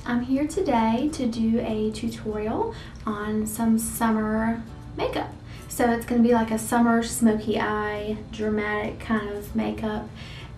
I'm here today to do a tutorial on some summer makeup. So it's going to be like a summer smoky eye, dramatic kind of makeup,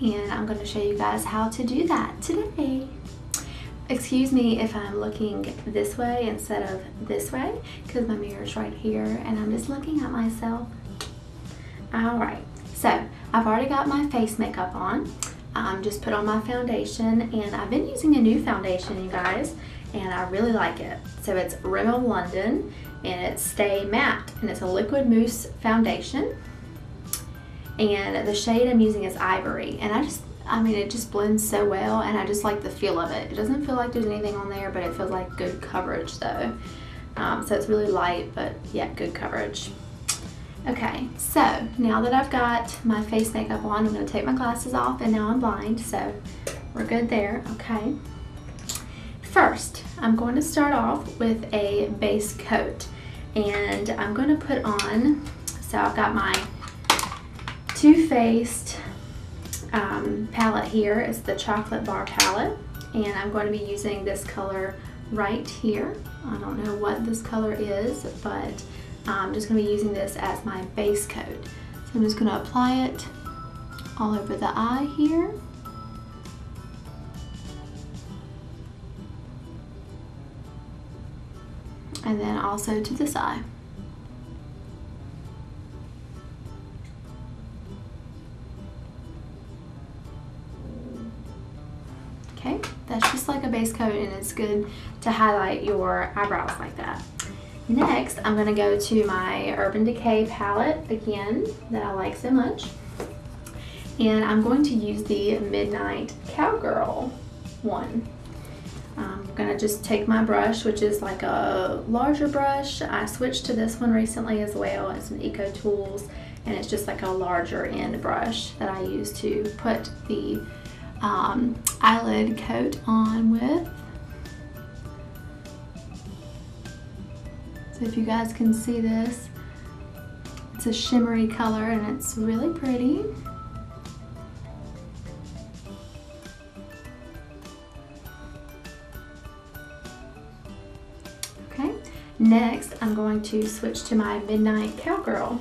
and I'm going to show you guys how to do that today. Excuse me if I'm looking this way instead of this way, because my mirror's right here and I'm just looking at myself. Alright, so I've already got my face makeup on. Just put on my foundation, and I've been using a new foundation, you guys, and I really like it. So it's Rimmel London, and it's Stay Matte, and it's a liquid mousse foundation, and the shade I'm using is Ivory, and it just blends so well, and I just like the feel of it. It doesn't feel like there's anything on there, but it feels like good coverage though. So it's really light, but yeah, good coverage. Okay, so now that I've got my face makeup on, I'm going to take my glasses off, and now I'm blind, so we're good there. Okay. First, I'm going to start off with a base coat, and I'm going to put on, so I've got my Too Faced palette here. It's the Chocolate Bar palette, and I'm going to be using this color right here. I don't know what this color is, but I'm just going to be using this as my base coat. So I'm just going to apply it all over the eye here. And then also to this eye. Okay, that's just like a base coat, and it's good to highlight your eyebrows like that. Next, I'm going to go to my Urban Decay palette again that I like so much, and I'm going to use the Midnight Cowgirl one. I'm going to just take my brush, which is like a larger brush. I switched to this one recently as well. It's an Eco Tools, and it's just like a larger end brush that I use to put the eyelid coat on with. So if you guys can see this, it's a shimmery color and it's really pretty. Okay, next I'm going to switch to my Midnight Cowgirl.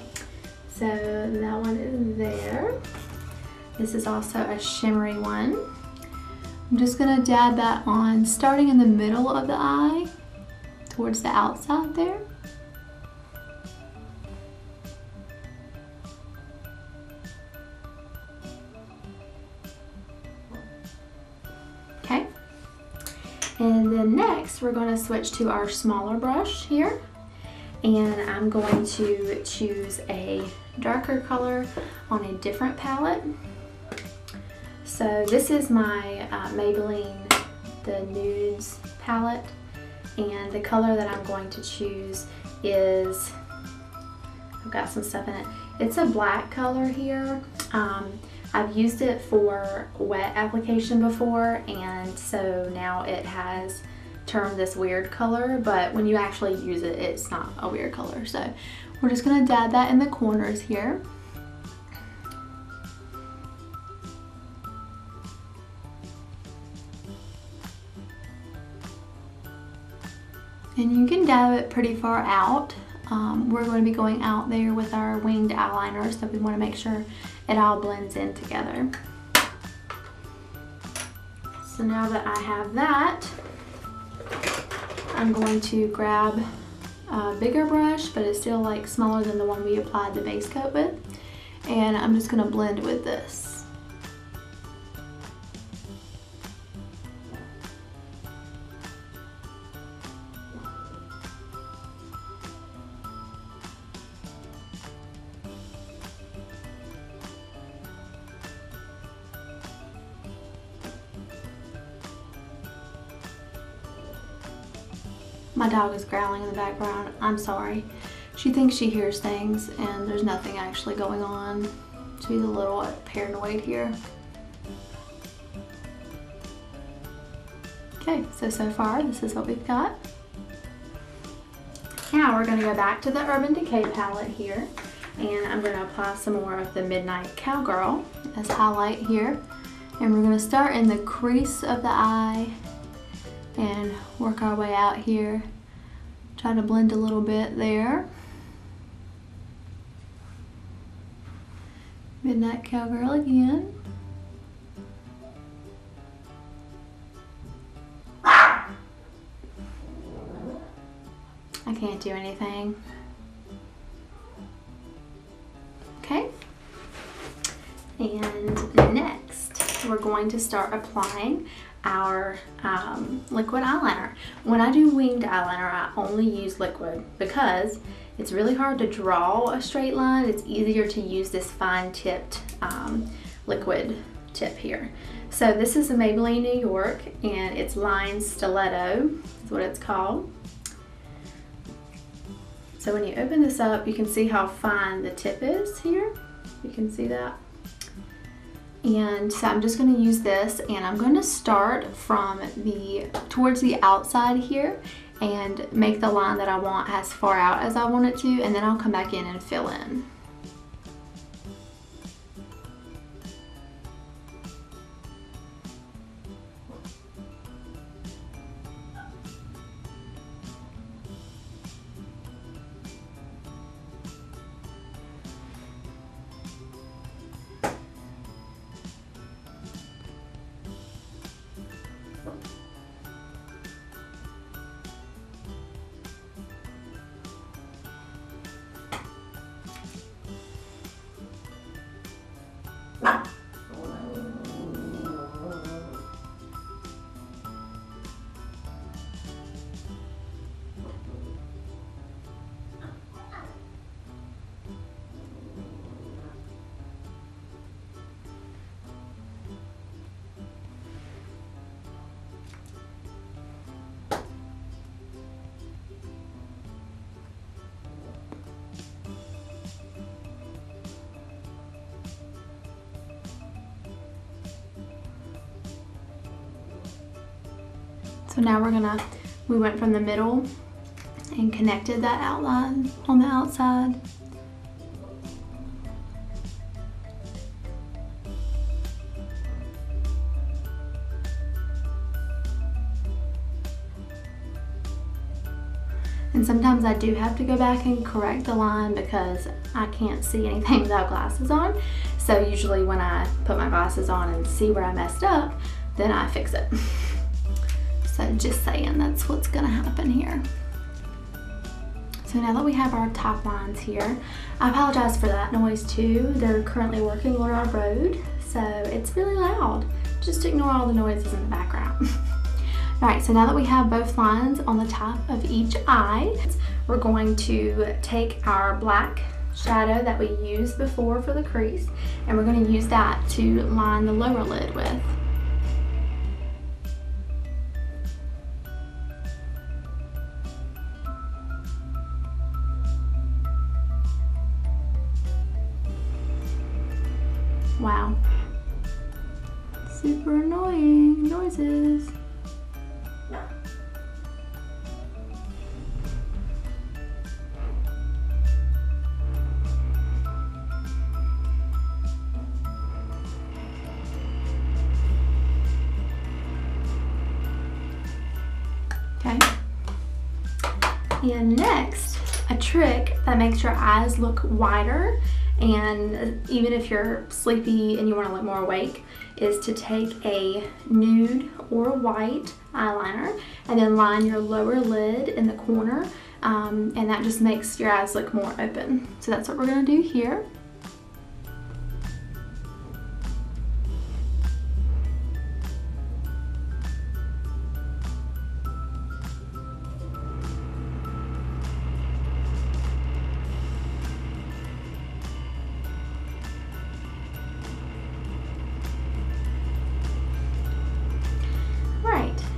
So that one is there. This is also a shimmery one. I'm just gonna dab that on, starting in the middle of the eye, towards the outside there. Okay. And then next we're going to switch to our smaller brush here, and I'm going to choose a darker color on a different palette. So this is my Maybelline, the Nudes palette, and the color that I'm going to choose is, I've got some stuff in it. It's a black color here. I've used it for wet application before, and so now it has turned this weird color, but when you actually use it, it's not a weird color. So we're just gonna dab that in the corners here. And you can dab it pretty far out. We're going to be going out there with our winged eyeliner, so we want to make sure it all blends in together. So now that I have that, I'm going to grab a bigger brush, but it's still like smaller than the one we applied the base coat with, and I'm just going to blend with this. My dog is growling in the background. I'm sorry. She thinks she hears things, and there's nothing actually going on. She's a little paranoid here. Okay, so far this is what we've got. Now we're going to go back to the Urban Decay palette here, and I'm going to apply some more of the Midnight Cowgirl as highlight here. And we're going to start in the crease of the eye and work our way out here. Try to blend a little bit there. Midnight Cowgirl again. I can't do anything. Okay. And next, we're going to start applying our liquid eyeliner. When I do winged eyeliner, I only use liquid because it's really hard to draw a straight line. It's easier to use this fine tipped liquid tip here. So this is a Maybelline New York, and it's line Stiletto is what it's called. So when you open this up, you can see how fine the tip is here. You can see that. And so I'm just going to use this, and I'm going to start from towards the outside here and make the line that I want as far out as I want it to, and then I'll come back in and fill in. So now we went from the middle and connected that outline on the outside. And sometimes I do have to go back and correct the line because I can't see anything without glasses on. So usually when I put my glasses on and see where I messed up, then I fix it. So just saying, that's what's gonna happen here. So now that we have our top lines here, I apologize for that noise too. They're currently working on our road, so it's really loud. Just ignore all the noises in the background. All right, so now that we have both lines on the top of each eye, we're going to take our black shadow that we used before for the crease, and we're going to use that to line the lower lid with. Wow. Super annoying noises. Okay. And next, a trick that makes your eyes look wider, and even if you're sleepy and you want to look more awake, is to take a nude or white eyeliner and then line your lower lid in the corner, and that just makes your eyes look more open. So that's what we're going to do here.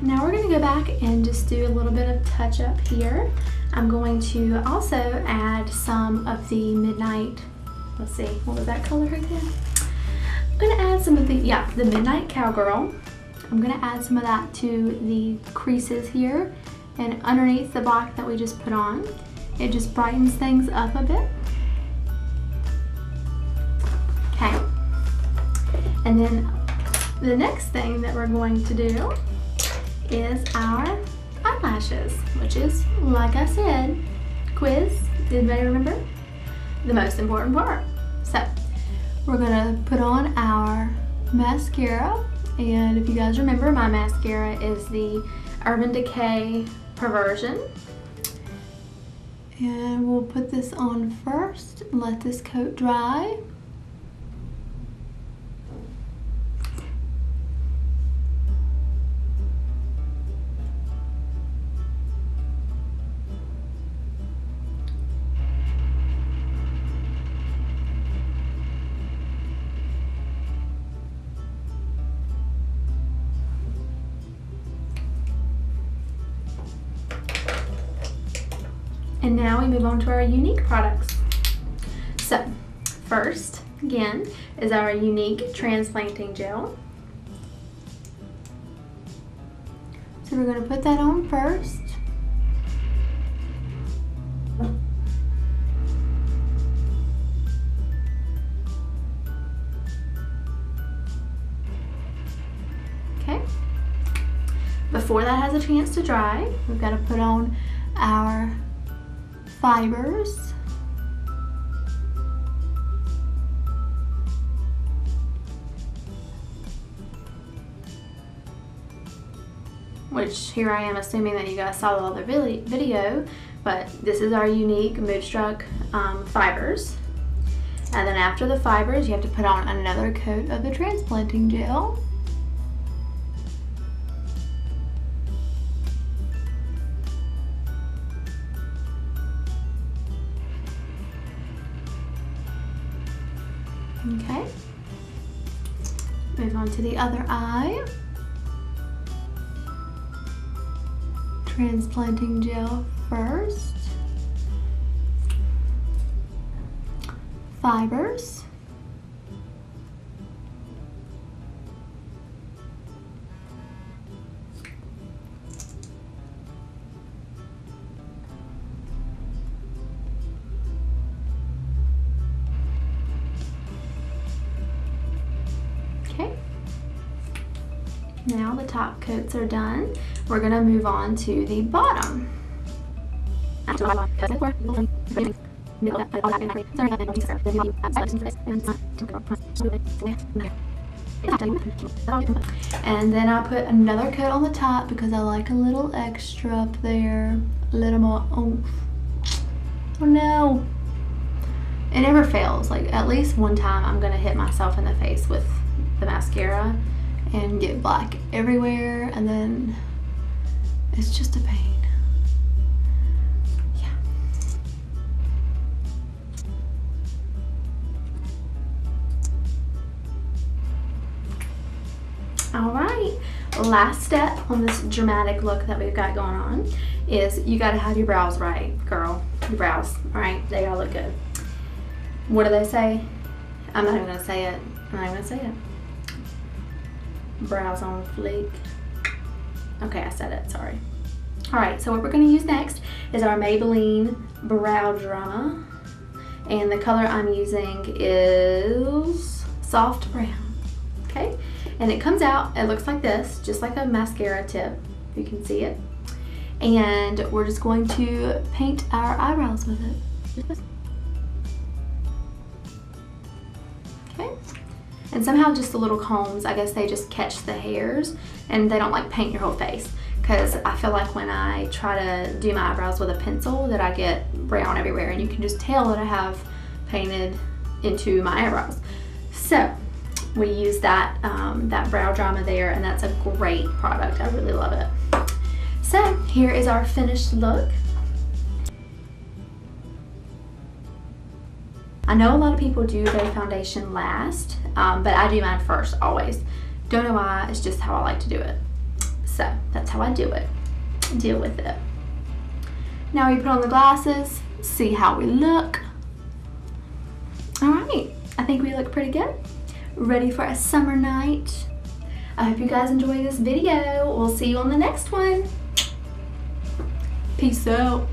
Now we're going to go back and just do a little bit of touch up here. I'm going to also add some of the Midnight, let's see, what was that color again? I'm going to add some of the Midnight Cowgirl. I'm going to add some of that to the creases here and underneath the black that we just put on. It just brightens things up a bit. Okay. And then the next thing that we're going to do is our eyelashes, which is, like I said, quiz, did anybody remember? The most important part. So, we're gonna put on our mascara, and if you guys remember, my mascara is the Urban Decay Perversion. And we'll put this on first and let this coat dry. And now we move on to our Younique products. So, first, again, is our Younique Transplanting Gel. So we're going to put that on first. Okay. Before that has a chance to dry, we've got to put on our fibers. Which here I am assuming that you guys saw the other video, but this is our Younique Moodstruck fibers. And then after the fibers, you have to put on another coat of the transplanting gel. Okay, move on to the other eye. Transplanting gel first. Fibers. Now the top coats are done. We're gonna move on to the bottom. And then I put another coat on the top because I like a little extra up there. A little more, oh no. It never fails. Like at least one time I'm gonna hit myself in the face with the mascara and get black everywhere, and then it's just a pain. Yeah. All right, last step on this dramatic look that we've got going on is you gotta have your brows right, girl. Your brows, all right? They gotta look good. What do they say? I'm not even gonna say it. I'm not even gonna say it. Brows on fleek. Okay, I said it, sorry. All right, so what we're gonna use next is our Maybelline Brow Drama. And the color I'm using is Soft Brown, okay? And it comes out, it looks like this, just like a mascara tip, if you can see it. And we're just going to paint our eyebrows with it. Okay. And somehow just the little combs, I guess they just catch the hairs and they don't like paint your whole face. Because I feel like when I try to do my eyebrows with a pencil that I get brown everywhere, and you can just tell that I have painted into my eyebrows. So we use that, that Brow Drama there, and that's a great product. I really love it. So here is our finished look. I know a lot of people do their foundation last, but I do mine first, always. Don't know why, it's just how I like to do it. So that's how I do it. Deal with it. Now we put on the glasses, see how we look. All right, I think we look pretty good. Ready for a summer night. I hope you guys enjoy this video. We'll see you on the next one. Peace out.